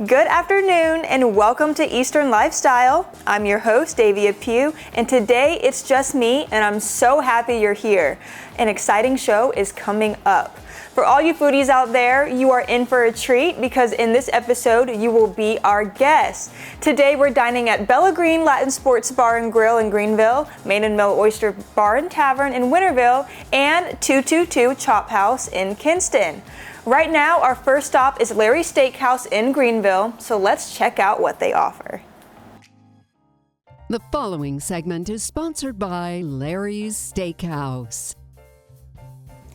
Good afternoon and welcome to Eastern Lifestyle. I'm your host, Davia Pugh, and today it's just me and I'm so happy you're here. An exciting show is coming up. For all you foodies out there, you are in for a treat because in this episode, you will be our guest. Today, we're dining at Bella Green Latin Sports Bar and Grill in Greenville, Main and Mill Oyster Bar and Tavern in Winterville, and 222 Chophouse in Kinston. Right now, our first stop is Larry's Steakhouse in Greenville, so let's check out what they offer. The following segment is sponsored by Larry's Steakhouse.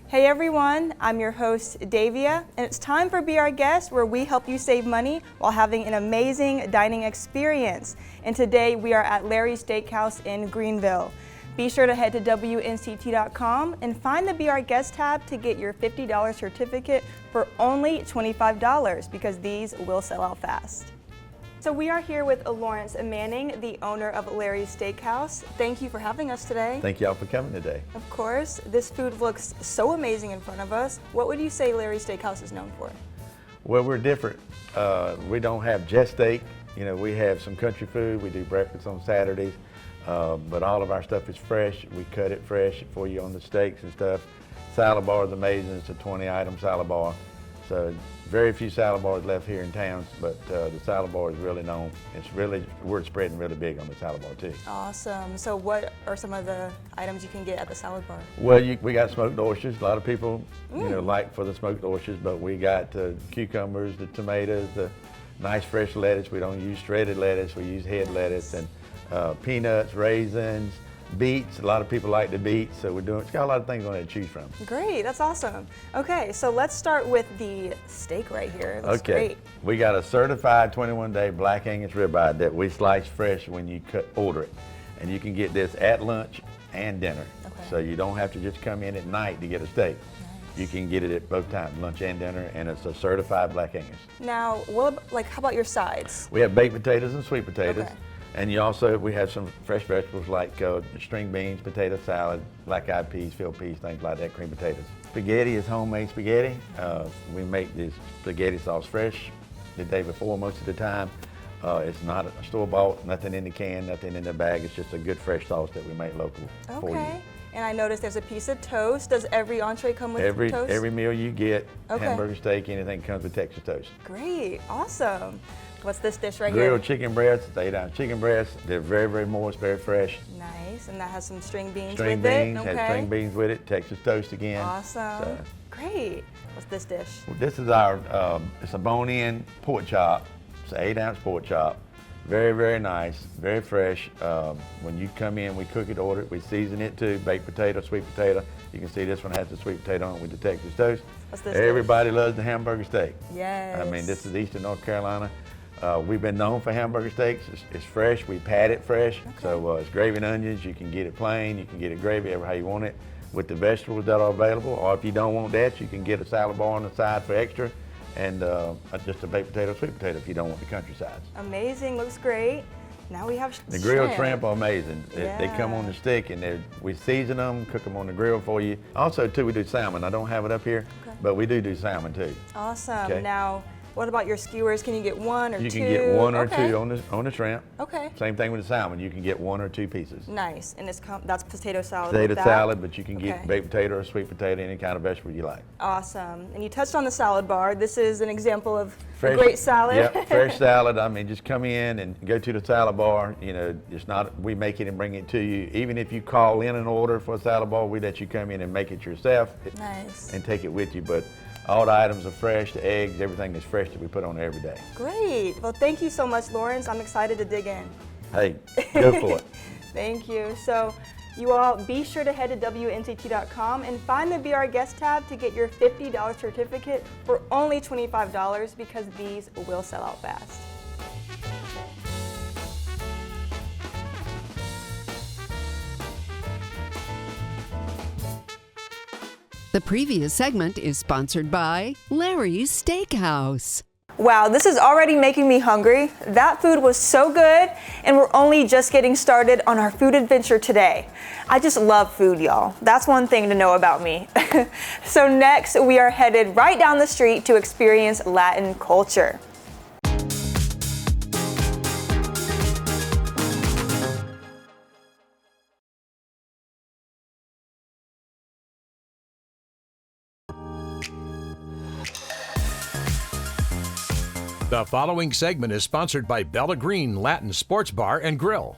Hey everyone, I'm your host Davia, and it's time for Be Our Guest, where we help you save money while having an amazing dining experience. And today we are at Larry's Steakhouse in Greenville. Be sure to head to WNCT.com and find the Be Our Guest tab to get your $50 certificate for only $25 because these will sell out fast. So we are here with Lawrence Manning, the owner of Larry's Steakhouse. Thank you for having us today. Thank y'all for coming today. Of course. This food looks so amazing in front of us. What would you say Larry's Steakhouse is known for? Well, we're different. We don't have just steak. You know, we have some country food. We do breakfast on Saturdays, but all of our stuff is fresh. We cut it fresh for you on the steaks and stuff. Salad bar is amazing. It's a 20-item salad bar. So very few salad bars left here in town, but the salad bar is really known. We're spreading really big on the salad bar too. Awesome. So what are some of the items you can get at the salad bar? Well, we got smoked oysters. A lot of people, like for the smoked oysters, but we got cucumbers, the tomatoes, the nice fresh lettuce. We don't use shredded lettuce. We use head lettuce and peanuts, raisins, beets. A lot of people like the beets, so it's got a lot of things on it to choose from. Great, that's awesome. Okay, so let's start with the steak right here. It looks great. We got a certified 21-day black Angus ribeye that we slice fresh when you order it. And you can get this at lunch and dinner. Okay. So you don't have to just come in at night to get a steak. Nice. You can get it at both times, lunch and dinner, and it's a certified black Angus. Now, how about your sides? We have baked potatoes and sweet potatoes. Okay. And we have some fresh vegetables like string beans, potato salad, black-eyed peas, field peas, things like that, cream potatoes. Spaghetti is homemade spaghetti. We make this spaghetti sauce fresh the day before most of the time. It's not a store-bought, nothing in the can, nothing in the bag. It's just a good fresh sauce that we make local for you. Okay. And I noticed there's a piece of toast. Does every entree come with toast? Every meal you get, hamburger, steak, anything comes with Texas toast. Great, awesome. What's this dish right here? Grilled chicken breasts, 8-ounce chicken breasts. They're very, very moist, very fresh. Nice, and that has some string beans with it? Has string beans with it, Texas toast again. Awesome, great. What's this dish? Well, this is it's a bone-in pork chop. It's an 8-ounce pork chop. Very, very nice, very fresh. When you come in, we cook it, order it, we season it too. Baked potato, sweet potato. You can see this one has the sweet potato on it with the Texas toast. What's this Everybody loves the hamburger steak. Yes. I mean, this is Eastern North Carolina. We've been known for hamburger steaks. It's fresh, we pat it fresh. Okay. So it's gravy and onions. You can get it plain, you can get it gravy, how you want it, with the vegetables that are available. Or if you don't want that, you can get a salad bar on the side for extra, and just a baked potato, sweet potato if you don't want the country sides. Amazing, looks great. Now we have the grilled shrimp are amazing. They come on the stick and we season them, cook them on the grill for you. Also too, we do salmon. I don't have it up here, but we do salmon too. Awesome. Okay. Now, what about your skewers? Can you get one or two? You can get one or two on the shrimp. Okay. Same thing with the salmon. You can get 1 or 2 pieces. Nice. And that's potato salad. Potato salad, but you can get baked potato or sweet potato, any kind of vegetable you like. Awesome. And you touched on the salad bar. This is an example of a great salad. Yep, fresh salad. I mean, just come in and go to the salad bar. You know, we make it and bring it to you. Even if you call in an order for a salad bar, we let you come in and make it yourself. Nice. And take it with you. But all the items are fresh, the eggs, everything is fresh that we put on there every day. Great. Well, thank you so much, Lawrence. I'm excited to dig in. Hey, go for it. Thank you. So you all be sure to head to WNCT.com and find the Be Our Guest tab to get your $50 certificate for only $25 because these will sell out fast. The previous segment is sponsored by Larry's Steakhouse. Wow, this is already making me hungry. That food was so good, and we're only just getting started on our food adventure today. I just love food, y'all. That's one thing to know about me. So next, we are headed right down the street to experience Latin culture. The following segment is sponsored by Bella Green Latin Sports Bar and Grill.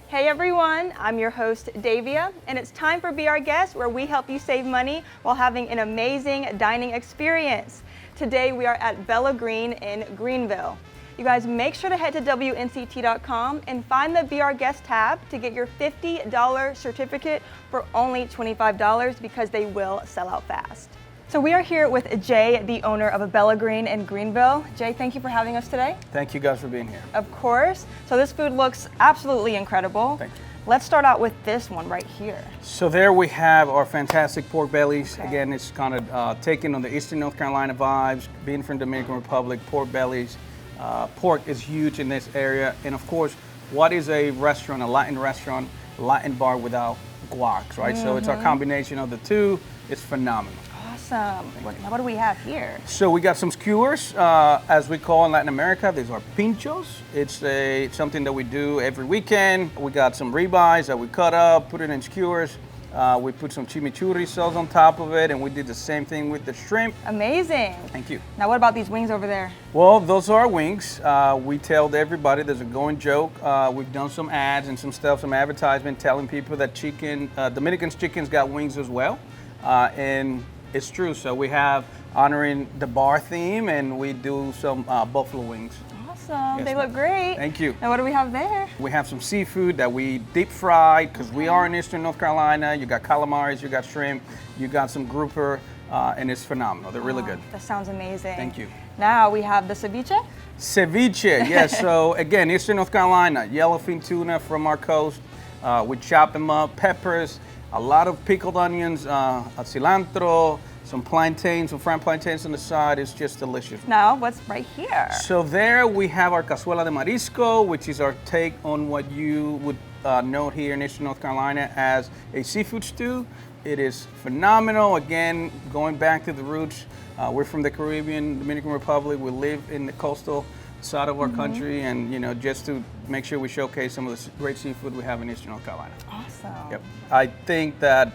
Hey everyone, I'm your host Davia, and it's time for Be Our Guest, where we help you save money while having an amazing dining experience. Today we are at Bella Green in Greenville. You guys make sure to head to WNCT.com and find the Be Our Guest tab to get your $50 certificate for only $25 because they will sell out fast. So we are here with Jay, the owner of Bella Green in Greenville. Jay, thank you for having us today. Thank you guys for being here. Of course. So this food looks absolutely incredible. Thank you. Let's start out with this one right here. So there we have our fantastic pork bellies. Okay. Again, it's kind of taken on the Eastern North Carolina vibes, being from Dominican Republic, pork bellies. Pork is huge in this area. And of course, what is a restaurant, a Latin restaurant, Latin bar without guacs, right? So it's our combination of the two. It's phenomenal. Awesome. What do we have here? So we got some skewers, as we call in Latin America. These are pinchos. It's something that we do every weekend. We got some ribeyes that we cut up, put it in skewers. We put some chimichurri sauce on top of it, and we did the same thing with the shrimp. Amazing. Thank you. Now what about these wings over there? Well, those are wings. We tell everybody, there's a going joke. We've done some ads and some stuff, some advertisement telling people that Dominican's chicken's got wings as well. And it's true. So we have honoring the bar theme, and we do some buffalo wings. Awesome. They look great. Thank you. Now what do we have there? We have some seafood that we deep fried because we are in Eastern North Carolina. You got calamari, you got shrimp, you got some grouper, and it's phenomenal. They're really good. That sounds amazing. Thank you. Now we have the ceviche. Ceviche, yes. So again, Eastern North Carolina, yellowfin tuna from our coast. We chop them up, peppers, a lot of pickled onions, cilantro, some plantains, some fried plantains on the side. It's just delicious. Now, what's right here? So there we have our cazuela de marisco, which is our take on what you would know here in Eastern North Carolina as a seafood stew. It is phenomenal. Again, going back to the roots, we're from the Caribbean, Dominican Republic. We live in the coastal side of our country, and just to make sure we showcase some of the great seafood we have in Eastern North Carolina. Awesome. Yep. I think that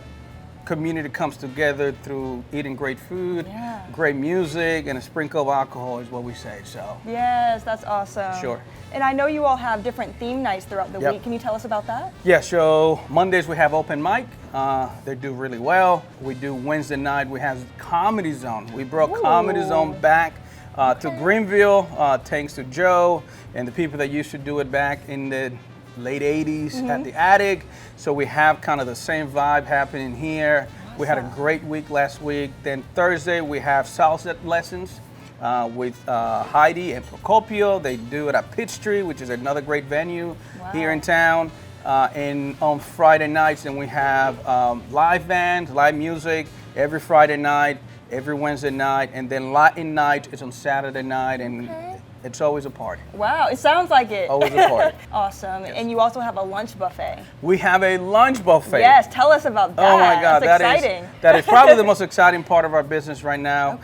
community comes together through eating great food, great music, and a sprinkle of alcohol is what we say. So yes, that's awesome. Sure. And I know you all have different theme nights throughout the week. Can you tell us about that? Yeah, so Mondays we have open mic. They do really well. We do Wednesday night, we have Comedy Zone. We brought Comedy Zone back to Greenville, thanks to Joe and the people that used to do it back in the late 80s at the Attic. So we have kind of the same vibe happening here. Awesome. We had a great week last week. Then Thursday we have salsa lessons with Heidi and Procopio. They do it at Peachtree, which is another great venue here in town. And on Friday nights, then we have live bands, live music every Friday night, every Wednesday night, and then Latin night is on Saturday night, and it's always a party. Wow, it sounds like it. Always a party. Awesome. Yes. And you also have a lunch buffet. We have a lunch buffet. Yes, tell us about that. Oh my God, that's exciting. That is probably the most exciting part of our business right now.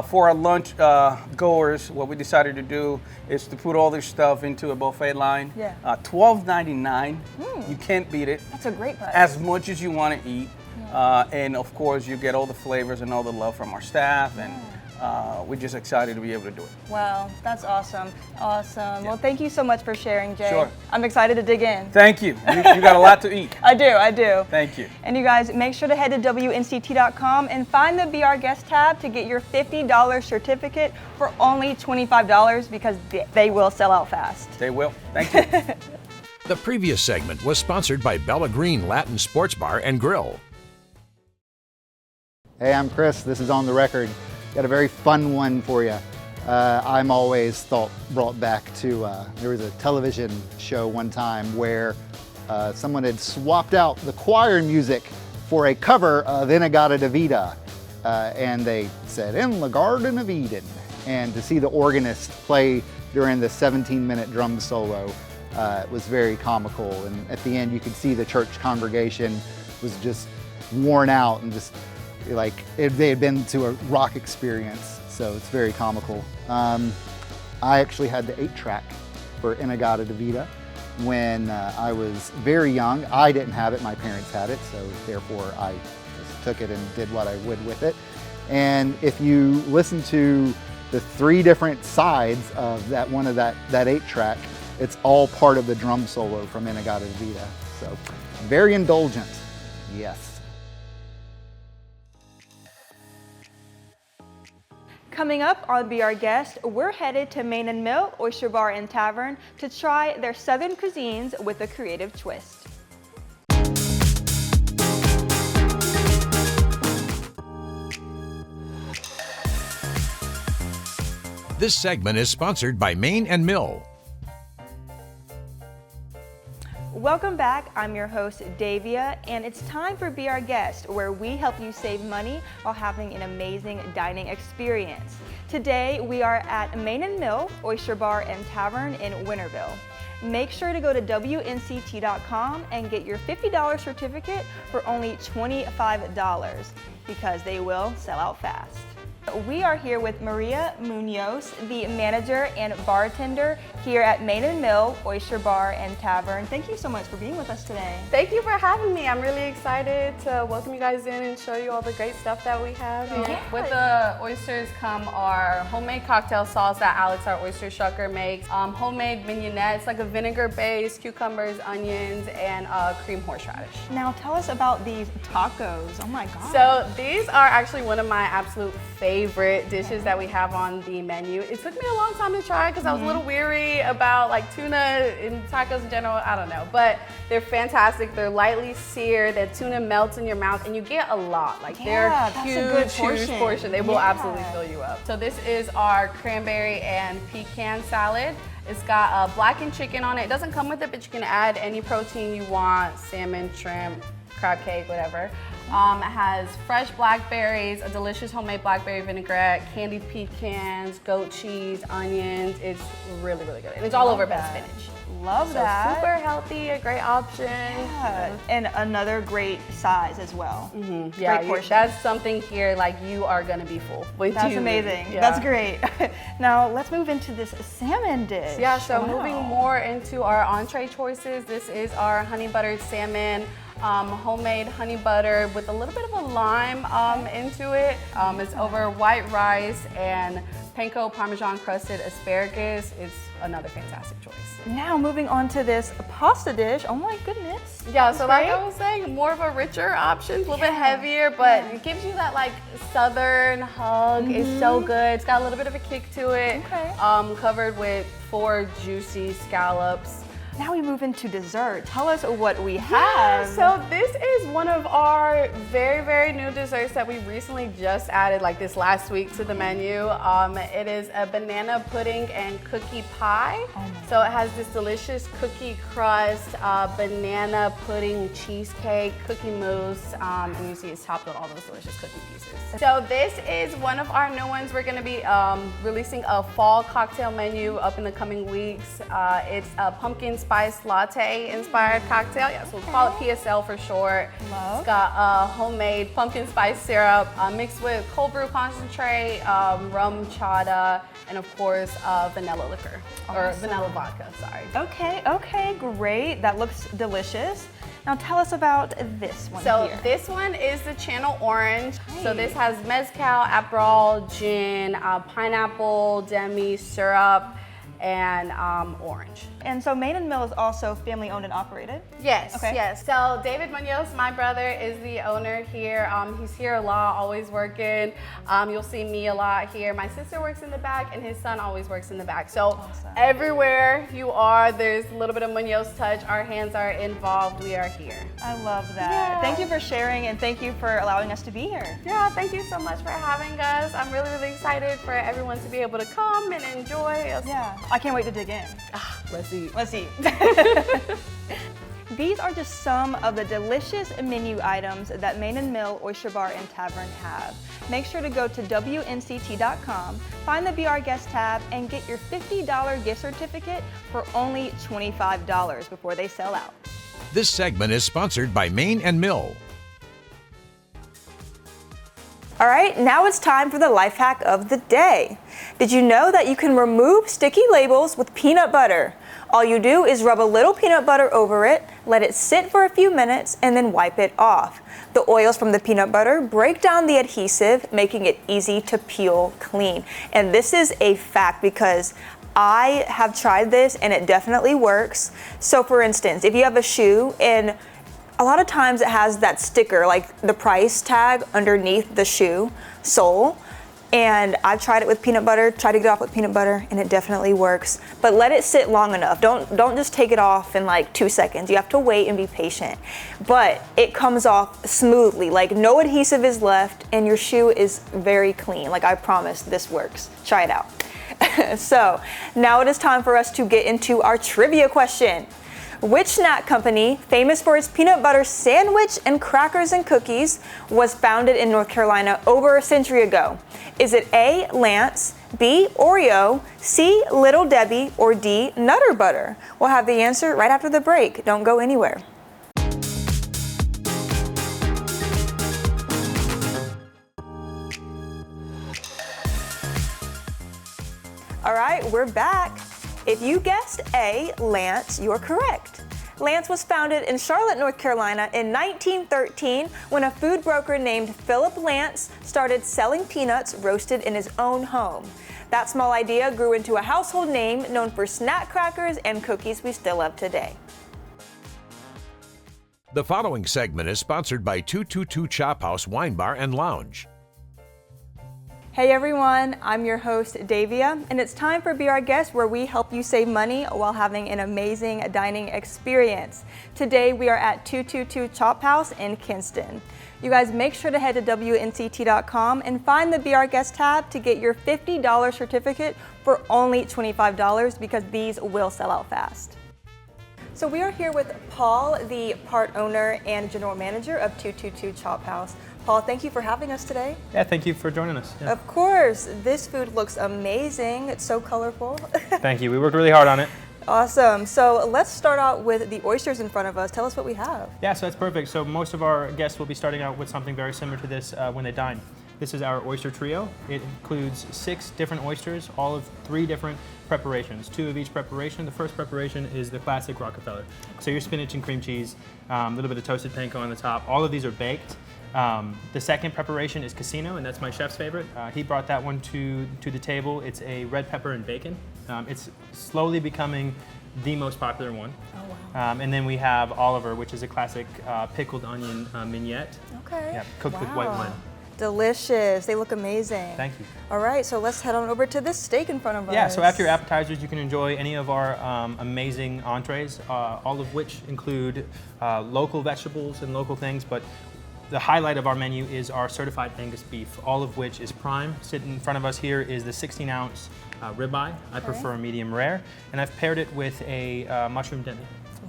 For our lunch goers, what we decided to do is to put all this stuff into a buffet line. $12.99. You can't beat it. That's a great price. As much as you want to eat. And of course, you get all the flavors and all the love from our staff, and we're just excited to be able to do it. Wow, that's awesome. Awesome. Well, thank you so much for sharing, Jay. Sure. I'm excited to dig in. Thank you. You got a lot to eat. I do. Thank you. And you guys, make sure to head to WNCT.com and find the Be Our Guest tab to get your $50 certificate for only $25 because they will sell out fast. They will. Thank you. The previous segment was sponsored by Bella Green Latin Sports Bar and Grill. Hey, I'm Chris. This is On the Record. Got a very fun one for you. I'm always brought back to, there was a television show one time where someone had swapped out the choir music for a cover of In-A-Gadda-Da-Vida. And they said, "In the Garden of Eden." And to see the organist play during the 17-minute drum solo was very comical. And at the end, you could see the church congregation was just worn out and just like they had been to a rock experience, so it's very comical. I actually had the 8-track for In-A-Gadda-Da-Vida when I was very young. I didn't have it, my parents had it, so therefore I just took it and did what I would with it. And if you listen to the 3 different sides of that 8-track, it's all part of the drum solo from In-A-Gadda-Da-Vida. So very indulgent, yes. Coming up on Be Our Guest, we're headed to Main and Mill, Oyster Bar and Tavern to try their Southern cuisines with a creative twist. This segment is sponsored by Main and Mill. Welcome back. I'm your host, Davia, and it's time for Be Our Guest, where we help you save money while having an amazing dining experience. Today, we are at Main and Mill, Oyster Bar and Tavern in Winterville. Make sure to go to WNCT.com and get your $50 certificate for only $25 because they will sell out fast. We are here with Maria Munoz, the manager and bartender here at Main and Mill, Oyster Bar and Tavern. Thank you so much for being with us today. Thank you for having me. I'm really excited to welcome you guys in and show you all the great stuff that we have. Yeah. With the oysters come our homemade cocktail sauce that Alex, our oyster shucker, makes. Homemade vignettes, like a vinegar-based, cucumbers, onions, and cream horseradish. Now tell us about these tacos. Oh my God. So these are actually one of my absolute favorite dishes that we have on the menu. It took me a long time to try because I was a little weary about like tuna and tacos in general. I don't know, but they're fantastic. They're lightly seared. That tuna melts in your mouth, and you get a lot. Like they're huge portion. They will absolutely fill you up. So this is our cranberry and pecan salad. It's got blackened chicken on it. It doesn't come with it, but you can add any protein you want: salmon, shrimp, crab cake, whatever. It has fresh blackberries, a delicious homemade blackberry vinaigrette, candied pecans, goat cheese, onions. It's really, really good. And it's all over with spinach. Love that. Super healthy, a great option. Yeah. And another great size as well. Yeah, great portion. that's something here, like you are gonna be full. That's amazing. Yeah. That's great. Now let's move into this salmon dish. Yeah, so moving more into our entree choices, this is our honey buttered salmon. Homemade honey butter with a little bit of a lime into it. It's over white rice and panko parmesan crusted asparagus. It's another fantastic choice. Now moving on to this pasta dish. Oh my goodness. Yeah, so like I was saying, more of a richer option, a little bit heavier, but it gives you that like southern hug. It's so good. It's got a little bit of a kick to it. Okay. Covered with 4 juicy scallops. Now we move into dessert. Tell us what we have. So this is one of our very, very new desserts that we recently just added like this last week to the menu. It is a banana pudding and cookie pie. So it has this delicious cookie crust, banana pudding cheesecake, cookie mousse, and you see it's topped with all those delicious cookie pieces. So this is one of our new ones. We're gonna be releasing a fall cocktail menu up in the coming weeks. It's a pumpkin spice latte inspired cocktail. Yeah, so we'll call it PSL for short. It's got homemade pumpkin spice syrup mixed with cold brew concentrate, rum chata, and of course vanilla liquor, or vanilla vodka, sorry. Okay, great. That looks delicious. Now tell us about this one here. So this one is the Channel Orange. So this has mezcal, Aperol, gin, pineapple, demi, syrup, and orange. And so Main and Mill is also family owned and operated? Yes, Okay. yes. So David Munoz, my brother, is the owner here. He's here a lot, always working. You'll see me a lot here. My sister works in the back and his son always works in the back. So everywhere you are, there's a little bit of Munoz touch. Our hands are involved. We are here. I love that. Yeah. Thank you for sharing and thank you for allowing us to be here. Yeah, thank you so much for having us. I'm really, really excited for everyone to be able to come and enjoy. Yeah, I can't wait to dig in. Let's eat. Let's eat. These are just some of the delicious menu items that Main and Mill, Oyster Bar and Tavern have. Make sure to go to WNCT.com, find the Be Our Guest tab, and get your $50 gift certificate for only $25 before they sell out. This segment is sponsored by Main and Mill. All right, now it's time for the life hack of the day. Did you know that you can remove sticky labels with peanut butter? All you do is rub a little peanut butter over it, let it sit for a few minutes, and then wipe it off. the oils from the peanut butter break down the adhesive, making it easy to peel clean. And this is a fact because I have tried this and it definitely works. So for instance, if you have a shoe and a lot of times it has that sticker, like the price tag underneath the shoe sole. And I've tried it with peanut butter, tried to get off with peanut butter, and it definitely works. But let it sit long enough. Don't just take it off in like 2 seconds. You have to wait and be patient. But it comes off smoothly, like no adhesive is left, and your shoe is very clean. Like I promise, this works. Try it out. So now it is time for us to get into our trivia question. Which snack company, famous for its peanut butter sandwich and crackers and cookies, was founded in North Carolina over a century ago? Is it A, Lance, B, Oreo, C, Little Debbie, or D, Nutter Butter? We'll have the answer right after the break. Don't go anywhere. All right, we're back. If you guessed A, Lance, you're correct. Lance was founded in Charlotte, North Carolina in 1913 when a food broker named Philip Lance started selling peanuts roasted in his own home. That small idea grew into a household name known for snack crackers and cookies we still love today. The following segment is sponsored by 222 Chophouse Wine Bar and Lounge. Hey everyone, I'm your host Davia, and it's time for Be Our Guest, where we help you save money while having an amazing dining experience. Today we are at 222 Chophouse in Kinston. You guys make sure to head to WNCT.com and find the Be Our Guest tab to get your $50 certificate for only $25 because these will sell out fast. So we are here with Paul, the part owner and general manager of 222 Chophouse. Paul, thank you for having us today. Yeah, thank you for joining us. Yeah. Of course. This food looks amazing. It's so colorful. Thank you. We worked really hard on it. Awesome. So let's start out with the oysters in front of us. Tell us what we have. Yeah, so that's perfect. So most of our guests will be starting out with something very similar to this when they dine. This is our oyster trio. It includes 6 different oysters, all of 3 different preparations, 2 of each preparation. The first preparation is the classic Rockefeller. So your spinach and cream cheese, a little bit of toasted panko on the top. All of these are baked. The second preparation is casino, and that's my chef's favorite. He brought that one to the table. It's a red pepper and bacon. It's slowly becoming the most popular one. Oh, wow. And then we have Oliver, which is a classic pickled onion mignette. Okay. Yeah, cooked with white wine. Delicious. They look amazing. Thank you. All right, so let's head on over to this steak in front of us. Yeah, so after your appetizers, you can enjoy any of our amazing entrees, all of which include local vegetables and local things, but the highlight of our menu is our certified Angus beef, all of which is prime. Sitting in front of us here is the 16-ounce ribeye. I prefer medium rare, and I've paired it with a mushroom demi.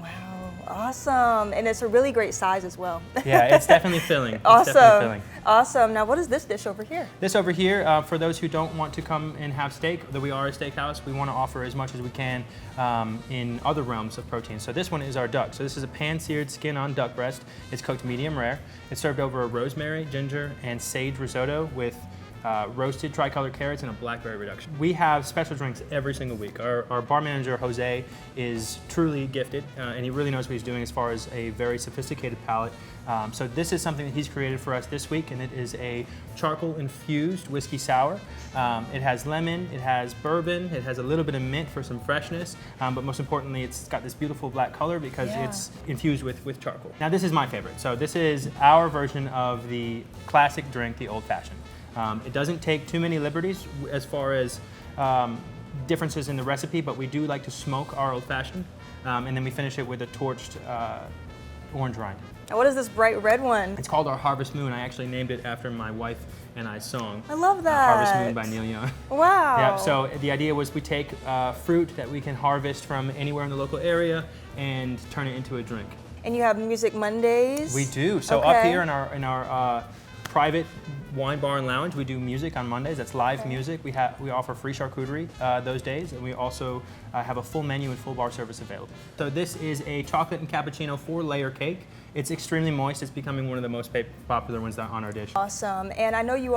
Wow, awesome. And it's a really great size as well. Yeah, it's definitely filling. Awesome. It's definitely filling. Awesome. Now, what is this dish over here? This over here, for those who don't want to come and have steak, though we are a steakhouse, we want to offer as much as we can in other realms of protein. So this one is our duck. So this is a pan-seared skin-on duck breast. It's cooked medium rare. It's served over a rosemary, ginger, and sage risotto with roasted tricolor carrots and a blackberry reduction. We have special drinks every single week. Our bar manager, Jose, is truly gifted, and he really knows what he's doing as far as a very sophisticated palate. So this is something that he's created for us this week, and it is a charcoal-infused whiskey sour. It has lemon, it has bourbon, it has a little bit of mint for some freshness, but most importantly, it's got this beautiful black color because it's infused with charcoal. Now this is my favorite. So this is our version of the classic drink, the Old Fashioned. It doesn't take too many liberties as far as differences in the recipe, but we do like to smoke our Old Fashioned, and then we finish it with a torched orange rind. Now, what is this bright red one? It's called our Harvest Moon. I actually named it after my wife and I's song. I love that. Harvest Moon by Neil Young. Wow. Yeah, so the idea was we take fruit that we can harvest from anywhere in the local area and turn it into a drink. And you have Music Mondays? We do. So up here in our private wine bar and lounge, we do music on Mondays. That's live music. We offer free charcuterie those days, and we also have a full menu and full bar service available. So this is a chocolate and cappuccino 4-layer cake. It's extremely moist. It's becoming one of the most popular ones on our dish. Awesome. And I know you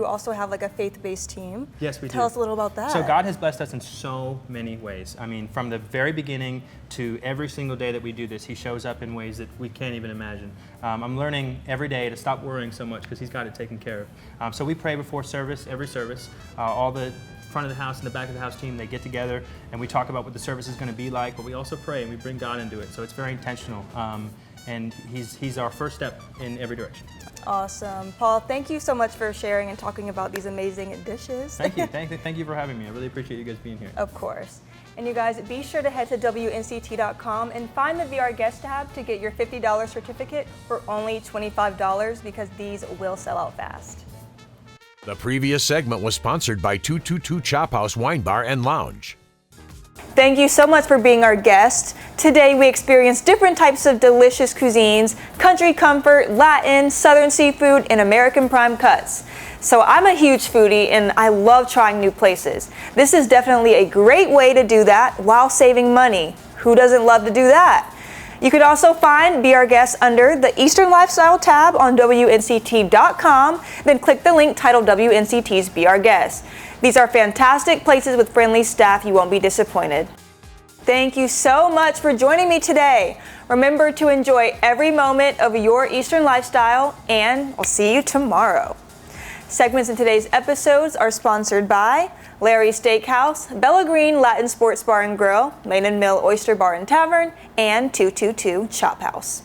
also have like a faith-based team. Yes, we do. Tell us a little about that. So God has blessed us in so many ways. I mean, from the very beginning to every single day that we do this, he shows up in ways that we can't even imagine. I'm learning every day to stop worrying so much because he's got it taken care of. So we pray before service, every service. All the front of the house and the back of the house team, they get together and we talk about what the service is going to be like, but we also pray and we bring God into it. So it's very intentional. And he's our first step in every direction. Awesome. Paul, thank you so much for sharing and talking about these amazing dishes. Thank you. Thank you for having me. I really appreciate you guys being here. Of course. And you guys, be sure to head to WNCT.com and find the Be Our Guest tab to get your $50 certificate for only $25 because these will sell out fast. The previous segment was sponsored by 222 Chophouse Wine Bar and Lounge. Thank you so much for being our guest. Today we experienced different types of delicious cuisines, country comfort, Latin, Southern seafood, and American prime cuts. So I'm a huge foodie and I love trying new places. This is definitely a great way to do that while saving money. Who doesn't love to do that? You can also find Be Our Guest under the Eastern Lifestyle tab on WNCT.com, then click the link titled WNCT's Be Our Guest. These are fantastic places with friendly staff. You won't be disappointed. Thank you so much for joining me today. Remember to enjoy every moment of your Eastern lifestyle, and I'll see you tomorrow. Segments in today's episodes are sponsored by Larry's Steakhouse, Bella Green Latin Sports Bar and Grill, Main and Mill Oyster Bar and Tavern, and 222 Chophouse.